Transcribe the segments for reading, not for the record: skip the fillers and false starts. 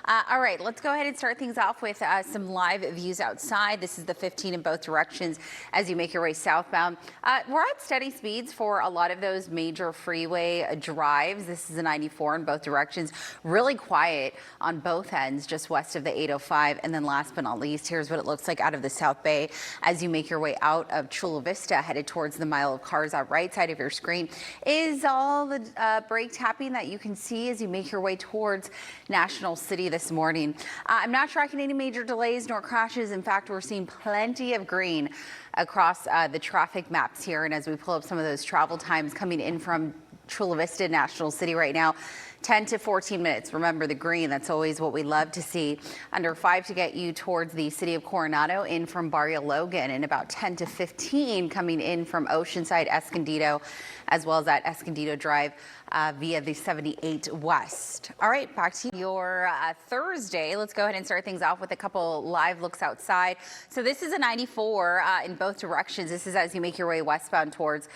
All right, let's go ahead and start things off with some live views outside. This is the 15 in both directions as you make your way southbound. We're at steady speeds for a lot of those major freeway drives. This is a 94 in both directions. Really quiet on both ends, just west of the 805. And then last but not least, here's what it looks like out of the South Bay as you make your way out of Chula Vista, headed towards the mile of cars. On right side of your screen is all the brake tapping that you can see as you make your way towards National City this morning. I'm not tracking any major delays nor crashes. In fact, we're seeing plenty of green across the traffic maps here. And as we pull up some of those travel times coming in from Chula Vista, National City right now, 10 to 14 minutes. Remember the green, that's always what we love to see. Under 5 to get you towards the city of Coronado, in from Barrio Logan, and about 10 to 15 coming in from Oceanside, Escondido, as well as that Escondido Drive via the 78 West. All right, back to your Thursday. Let's go ahead and start things off with a couple live looks outside. So this is a 94 in both directions. This is as you make your way westbound towards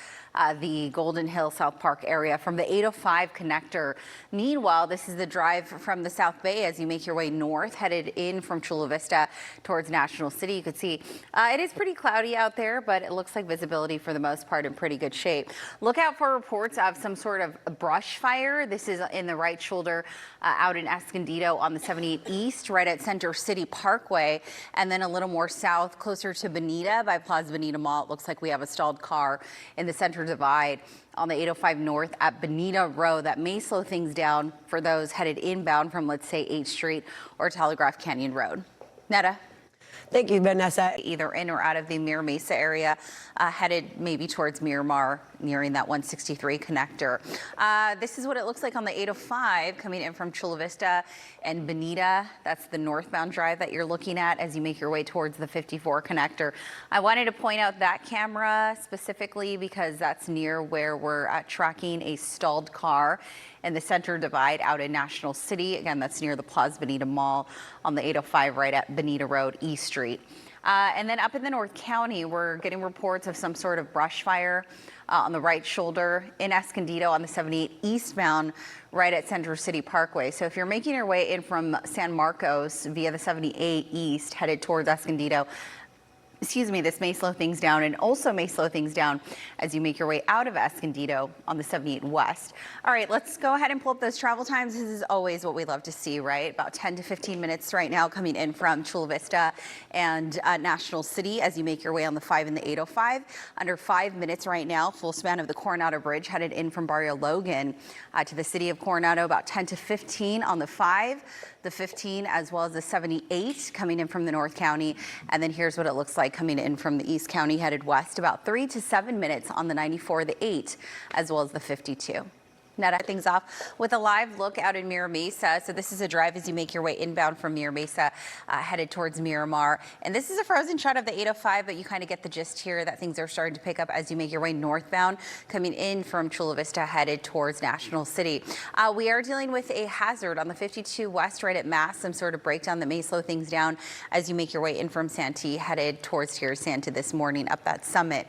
the Golden Hill South Park area from the 805 connector. Meanwhile, this is the drive from the South Bay as you make your way north, headed in from Chula Vista towards National City. You can see it is pretty cloudy out there, but it looks like visibility for the most part in pretty good shape. Look out for reports of some sort of brush fire. This is in the right shoulder out in Escondido on the 78 East, right at Center City Parkway, and then a little more south, closer to Bonita by Plaza Bonita Mall. It looks like we have a stalled car in the Center Divide on the 805 North at Bonita Road. That may slow things down for those headed inbound from, let's say, 8th Street or Telegraph Canyon Road. Netta. Thank you, Vanessa. Either in or out of the Mira Mesa area, headed maybe towards Miramar, nearing that 163 connector. This is what it looks like on the 805 coming in from Chula Vista and Bonita. That's the northbound drive that you're looking at as you make your way towards the 54 connector. I wanted to point out that camera specifically because that's near where we're tracking a stalled car in the Center Divide out in National City. Again, that's near the Plaza Bonita Mall on the 805 right at Bonita Road, East Street. And then up in the North County, we're getting reports of some sort of brush fire on the right shoulder in Escondido on the 78 eastbound right at Center City Parkway. So if you're making your way in from San Marcos via the 78 East headed towards Escondido, this may slow things down and also may slow things down as you make your way out of Escondido on the 78 West. All right, let's go ahead and pull up those travel times. This is always what we love to see, right? About 10 to 15 minutes right now coming in from Chula Vista and National City as you make your way on the 5 and the 805. Under 5 minutes right now, full span of the Coronado Bridge headed in from Barrio Logan to the city of Coronado. About 10 to 15 on the 5, the 15, as well as the 78 coming in from the North County. And then here's what it looks like coming in from the East County headed west. About 3 to 7 minutes on the 94, the 8, as well as the 52. Netta, things off with a live look out in Mira Mesa. So this is a drive as you make your way inbound from Mira Mesa, headed towards Miramar. And this is a frozen shot of the 805, but you kind of get the gist here that things are starting to pick up as you make your way northbound, coming in from Chula Vista, headed towards National City. We are dealing with a hazard on the 52 West right at Mass, some sort of breakdown that may slow things down as you make your way in from Santee, headed towards Tierra Santa this morning up that summit.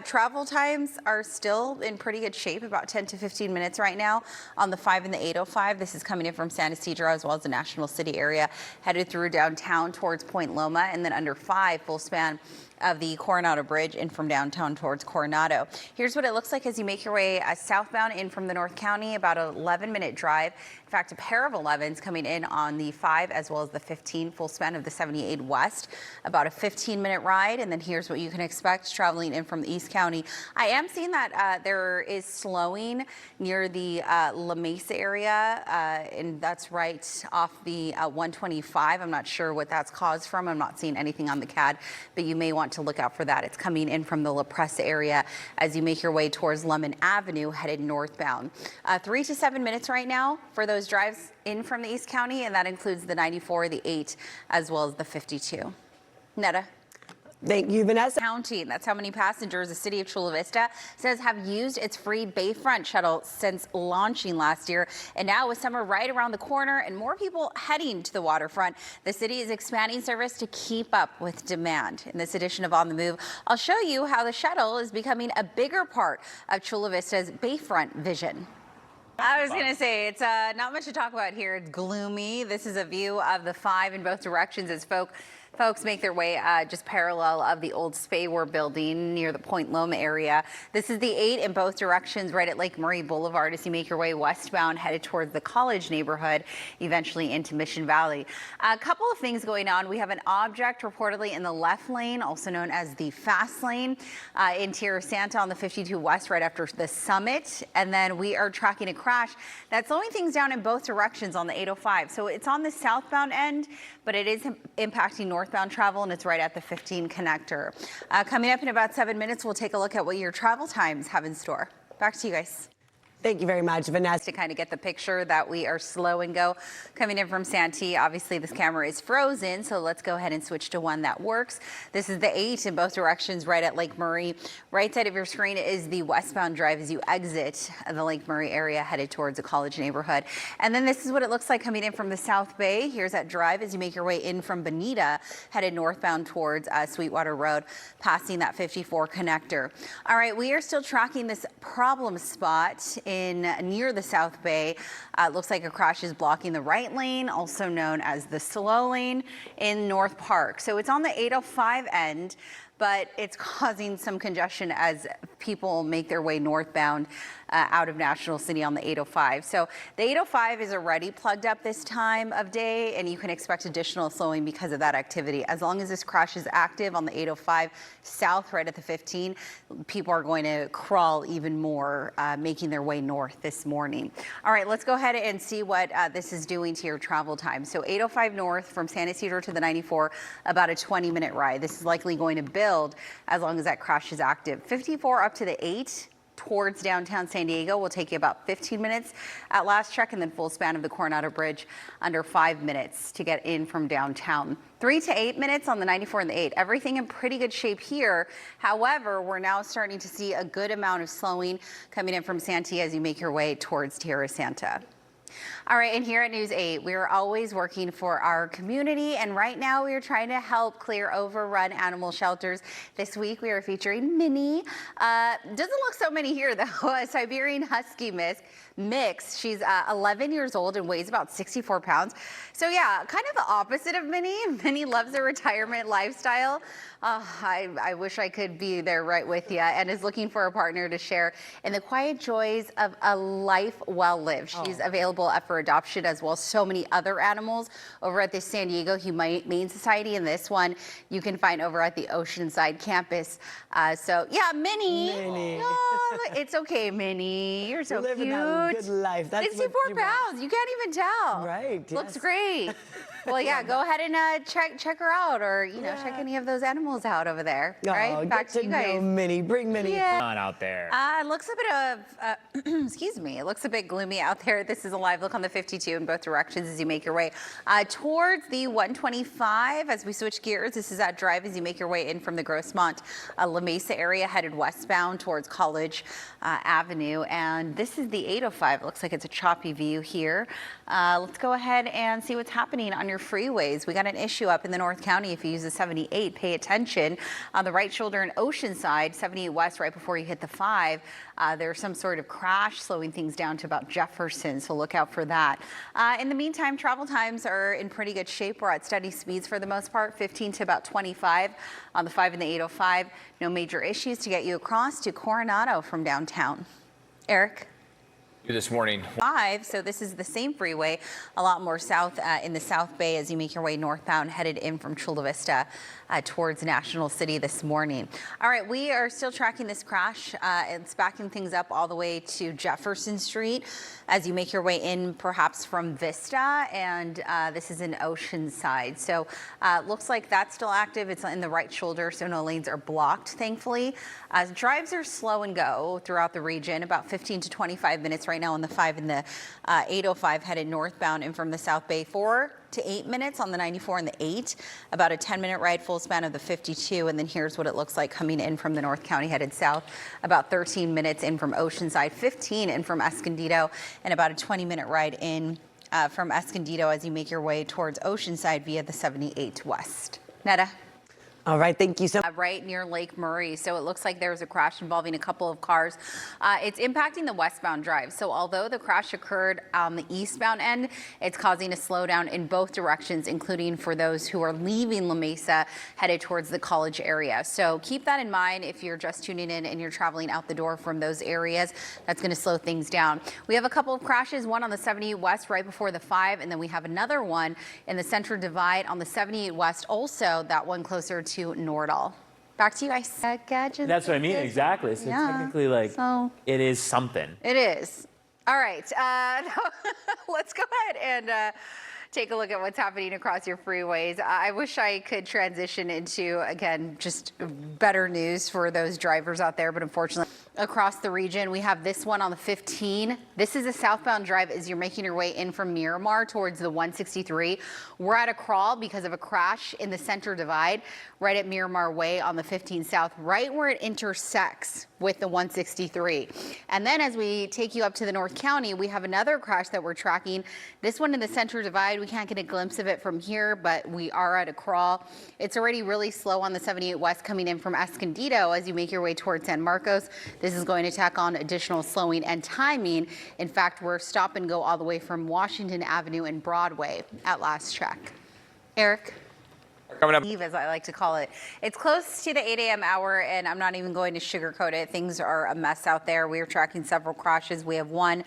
Travel times are still in pretty good shape, about 10 to 15 minutes right now on the 5 and the 805. This is coming in from San Ysidro as well as the National City area, headed through downtown towards Point Loma, and then under 5, full span of the Coronado Bridge in from downtown towards Coronado. Here's what it looks like as you make your way southbound in from the North County, about an 11-minute drive. In fact, a pair of 11s coming in on the 5 as well as the 15, full span of the 78 West, about a 15-minute ride. And then here's what you can expect traveling in from the East County. I am seeing that there is slowing near the La Mesa area, and that's right off the 125. I'm not sure what that's caused from. I'm not seeing anything on the CAD, but you may want to look out for that. It's coming in from the La Presa area as you make your way towards Lemon Avenue, headed northbound. 3 to 7 minutes right now for those drives in from the East County, and that includes the 94, the 8, as well as the 52. Netta. Thank you, Vanessa. Counting. That's how many passengers the city of Chula Vista says have used its free Bayfront shuttle since launching last year. And now with summer right around the corner and more people heading to the waterfront, the city is expanding service to keep up with demand. In this edition of On the Move, I'll show you how the shuttle is becoming a bigger part of Chula Vista's Bayfront vision. I was going to say, it's not much to talk about here. It's gloomy. This is a view of the 5 in both directions as folks make their way just parallel of the old Spay building near the Point Loma area. This is the 8 in both directions right at Lake Murray Boulevard as you make your way westbound headed towards the College neighborhood, eventually into Mission Valley. A couple of things going on. We have an object reportedly in the left lane, also known as the fast lane, in Tierra Santa on the 52 West right after the summit. And then we are tracking a crash that's slowing things down in both directions on the 805. So it's on the southbound end, but it is impacting northbound travel, and it's right at the 15 connector. Coming up in about 7 minutes, we'll take a look at what your travel times have in store. Back to you guys. Thank you very much, Vanessa. To kind of get the picture that we are slow and go coming in from Santee. Obviously, this camera is frozen, so let's go ahead and switch to one that works. This is the 8 in both directions right at Lake Murray. Right side of your screen is the westbound drive as you exit the Lake Murray area headed towards the College neighborhood. And then this is what it looks like coming in from the South Bay. Here's that drive as you make your way in from Bonita, headed northbound towards Sweetwater Road, passing that 54 connector. All right, we are still tracking this problem spot in near the South Bay. Looks like a crash is blocking the right lane, also known as the slow lane in North Park. So it's on the 805 end, but it's causing some congestion as people make their way northbound out of National City on the 805. So the 805 is already plugged up this time of day, and you can expect additional slowing because of that activity. As long as this crash is active on the 805 south right at the 15, people are going to crawl even more, making their way north this morning. All right, let's go ahead and see what this is doing to your travel time. So 805 north from San Ysidro to the 94, about a 20-minute ride. This is likely going to build as long as that crash is active. 54 up to the 8 towards downtown San Diego will take you about 15 minutes at last check, and then full span of the Coronado Bridge under 5 minutes to get in from downtown. 3 to 8 minutes on the 94 and the 8. Everything in pretty good shape here. However, we're now starting to see a good amount of slowing coming in from Santee as you make your way towards Tierra Santa. All right, and here at News 8, we are always working for our community, and right now we are trying to help clear overrun animal shelters. This week we are featuring Minnie. Doesn't look so many here though. A Siberian Husky mix. She's 11 years old and weighs about 64 pounds. So yeah, kind of the opposite of Minnie. Minnie loves a retirement lifestyle. I wish I could be there right with you, and is looking for a partner to share in the quiet joys of a life well lived. She's available for adoption, as well as so many other animals over at the San Diego Humane Society, and this one you can find over at the Oceanside campus. So yeah, Minnie. Oh, it's okay, Minnie. You're so Living cute. that good life. That's 64 pounds. You can't even tell. Right. Looks yes. great. Well, yeah, go ahead and check her out, or check any of those animals out over there. Right? Back to you guys. Minnie. Bring Minnie. Yeah. On out there. It looks a bit of, excuse me, it looks a bit gloomy out there. This is a live look on the 52 in both directions as you make your way towards the 125. As we switch gears, this is that drive as you make your way in from the Grossmont La Mesa area, headed westbound towards College Avenue. And this is the 805. It looks like it's a choppy view here. Let's go ahead and see what's happening on your freeways. We got an issue up in the North County. If you use the 78, pay attention. On the right shoulder in Oceanside, 78 West, right before you hit the 5, there's some sort of crash slowing things down to about Jefferson, so look out for that. In the meantime, travel times are in pretty good shape. We're at steady speeds for the most part, 15 to about 25 on the 5 and the 805. No major issues to get you across to Coronado from downtown. Eric? This morning. 5, so this is the same freeway, a lot more south in the South Bay as you make your way northbound, headed in from Chula Vista towards National City this morning. All right, we are still tracking this crash. It's backing things up all the way to Jefferson Street as you make your way in, perhaps from Vista, and this is in Oceanside. So looks like that's still active. It's in the right shoulder, so no lanes are blocked, thankfully. Drives are slow and go throughout the region, about 15 to 25 minutes right now on the 5 and the 805 headed northbound and from the South Bay. 4 to 8 minutes on the 94 and the 8, about a 10-minute ride, full span of the 52. And then here's what it looks like coming in from the North County headed south, about 13 minutes in from Oceanside, 15 in from Escondido, and about a 20-minute ride in from Escondido as you make your way towards Oceanside via the 78 West. Netta? All right, thank you so much. Right near Lake Murray. So it looks like there was a crash involving a couple of cars. It's impacting the westbound drive. So although the crash occurred on the eastbound end, it's causing a slowdown in both directions, including for those who are leaving La Mesa headed towards the college area. So keep that in mind if you're just tuning in and you're traveling out the door from those areas. That's going to slow things down. We have a couple of crashes, one on the 78 West right before the 5, and then we have another one in the Central Divide on the 78 West, also that one closer to Nordal. Back to you guys. Gadgets. That's what I mean, exactly. So Yeah. technically, like, So- it is something. It is. All right. Let's go ahead and take a look at what's happening across your freeways. I wish I could transition into, again, just better news for those drivers out there, but unfortunately, across the region, we have this one on the 15. This is a southbound drive as you're making your way in from Miramar towards the 163. We're at a crawl because of a crash in the Center Divide right at Miramar Way on the 15 South, right where it intersects with the 163. And then as we take you up to the North County, we have another crash that we're tracking. This one in the Center Divide, we can't get a glimpse of it from here, but we are at a crawl. It's already really slow on the 78 West coming in from Escondido as you make your way towards San Marcos. This is going to tack on additional slowing and timing. In fact, we're stop and go all the way from Washington Avenue and Broadway at last check. Eric? Coming up. Eve, as I like to call it. It's close to the 8 a.m. hour, and I'm not even going to sugarcoat it. Things are a mess out there. We are tracking several crashes. We have one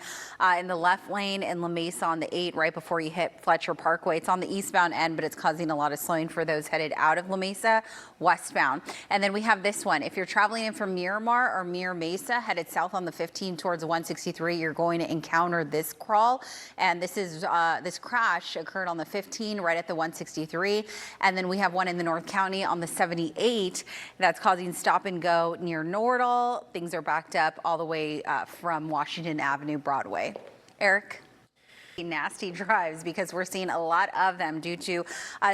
in the left lane in La Mesa on the 8 right before you hit Fletcher Parkway. It's on the eastbound end, but it's causing a lot of slowing for those headed out of La Mesa westbound. And then we have this one. If you're traveling in from Miramar or Mira Mesa headed south on the 15 towards the 163, you're going to encounter this crawl. And this is this crash occurred on the 15 right at the 163. And then we have one in the North County on the 78 that's causing stop and go near Nordal. Things are backed up all the way from Washington Avenue, Broadway. Eric? Nasty drives because we're seeing a lot of them due to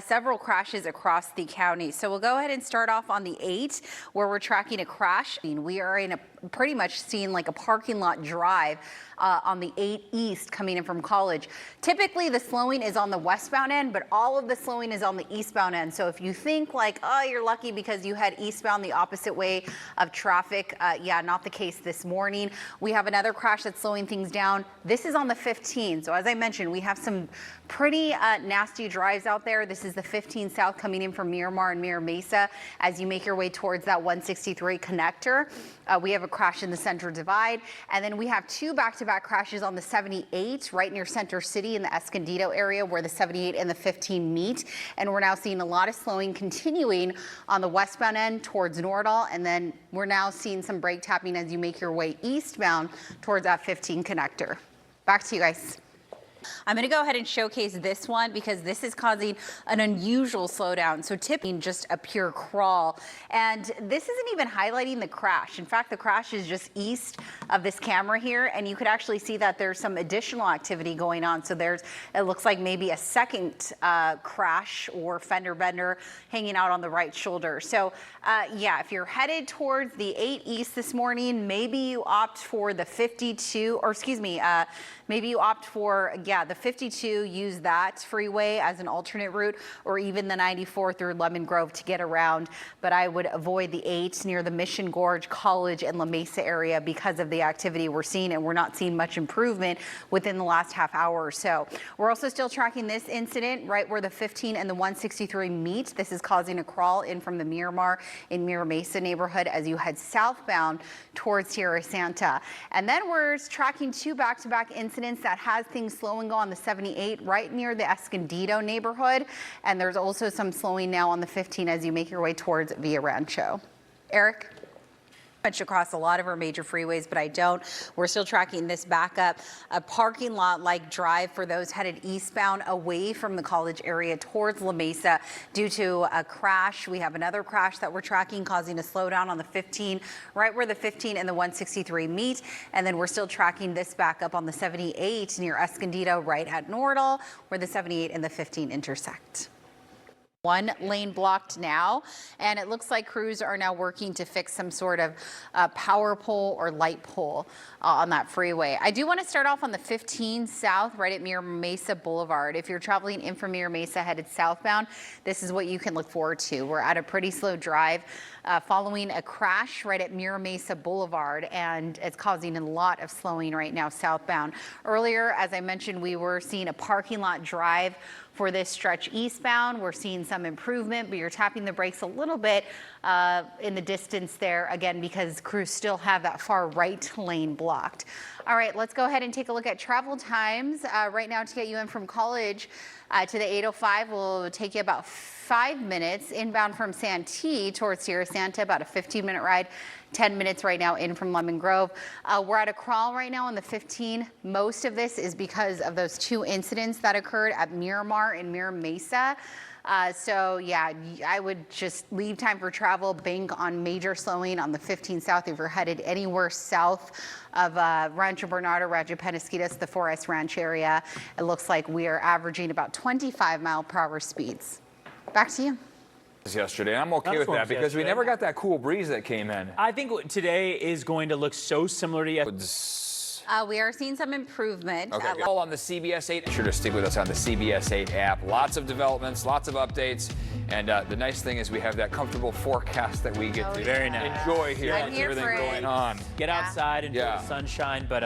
several crashes across the county. So we'll go ahead and start off on the 8 where we're tracking a crash. We are in a pretty much seeing like a parking lot drive on the 8 East coming in from College. Typically the slowing is on the westbound end, but all of the slowing is on the eastbound end. So if you think like, oh, you're lucky because you had eastbound the opposite way of traffic, yeah, not the case this morning. We have another crash that's slowing things down. This is on the 15. So as I mentioned, we have some pretty nasty drives out there. This is the 15 South coming in from Miramar and Mira Mesa as you make your way towards that 163 connector. We have a crash in the Center Divide, and then we have two back-to-back crashes on the 78 right near Center City in the Escondido area where the 78 and the 15 meet. And we're now seeing a lot of slowing continuing on the westbound end towards Nordal, and then we're now seeing some brake tapping as you make your way eastbound towards that 15 connector. Back to you guys. I'm going to go ahead and showcase this one because this is causing an unusual slowdown. So tipping just a pure crawl. And this isn't even highlighting the crash. In fact, the crash is just east of this camera here. And you could actually see that there's some additional activity going on. So it looks like maybe a second crash or fender bender hanging out on the right shoulder. So yeah, if you're headed towards the 8 East this morning, maybe you opt for the 52, or excuse me, maybe you opt for, yeah, the 52, use that freeway as an alternate route, or even the 94 through Lemon Grove to get around. But I would avoid the 8 near the Mission Gorge, College, and La Mesa area because of the activity we're seeing, and we're not seeing much improvement within the last half hour or so. We're also still tracking this incident right where the 15 and the 163 meet. This is causing a crawl in from the Miramar in Mira Mesa neighborhood as you head southbound towards Tierra Santa. And then we're tracking two back-to-back incidents that has things slow and go on the 78 right near the Escondido neighborhood. And there's also some slowing now on the 15 as you make your way towards Villa Rancho. Eric? Much across a lot of our major freeways, but I don't. We're still tracking this backup, a parking lot like drive for those headed eastbound away from the College area towards La Mesa due to a crash. We have another crash that we're tracking causing a slowdown on the 15 right where the 15 and the 163 meet. And then we're still tracking this backup on the 78 near Escondido right at Nordal where the 78 and the 15 intersect. One lane blocked now, and it looks like crews are now working to fix some sort of power pole or light pole on that freeway. I do want to start off on the 15 South, right at Mira Mesa Boulevard. If you're traveling in from Mira Mesa headed southbound, this is what you can look forward to. We're at a pretty slow drive following a crash right at Mira Mesa Boulevard, and it's causing a lot of slowing right now southbound. Earlier, as I mentioned, we were seeing a parking lot drive for this stretch eastbound. We're seeing some improvement, but you're tapping the brakes a little bit in the distance there, again, because crews still have that far right lane blocked. All right, let's go ahead and take a look at travel times. Right now, to get you in from College to the 805 will take you about 5 minutes. Inbound from Santee towards Sierra Santa, about a 15-minute ride. 10 minutes right now in from Lemon Grove. We're at a crawl right now on the 15. Most of this is because of those two incidents that occurred at Miramar and Mira Mesa. So yeah, I would just leave time for travel, bank on major slowing on the 15 South if you're headed anywhere south of Rancho Bernardo, Rancho Penasquitos, the 4S Ranch area. It looks like we are averaging about 25-mile-per-hour speeds. Back to you. Yesterday, and I'm okay with that because we never got that cool breeze that came in. I think today is going to look so similar to yesterday. We are seeing some improvement. Okay, all on the CBS 8. Be sure to stick with us on the CBS 8 app. Lots of developments, lots of updates, and the nice thing is we have that comfortable forecast that we get to Very nice. enjoy here I'm with here everything for it. going on. Get outside, enjoy Yeah. the sunshine, but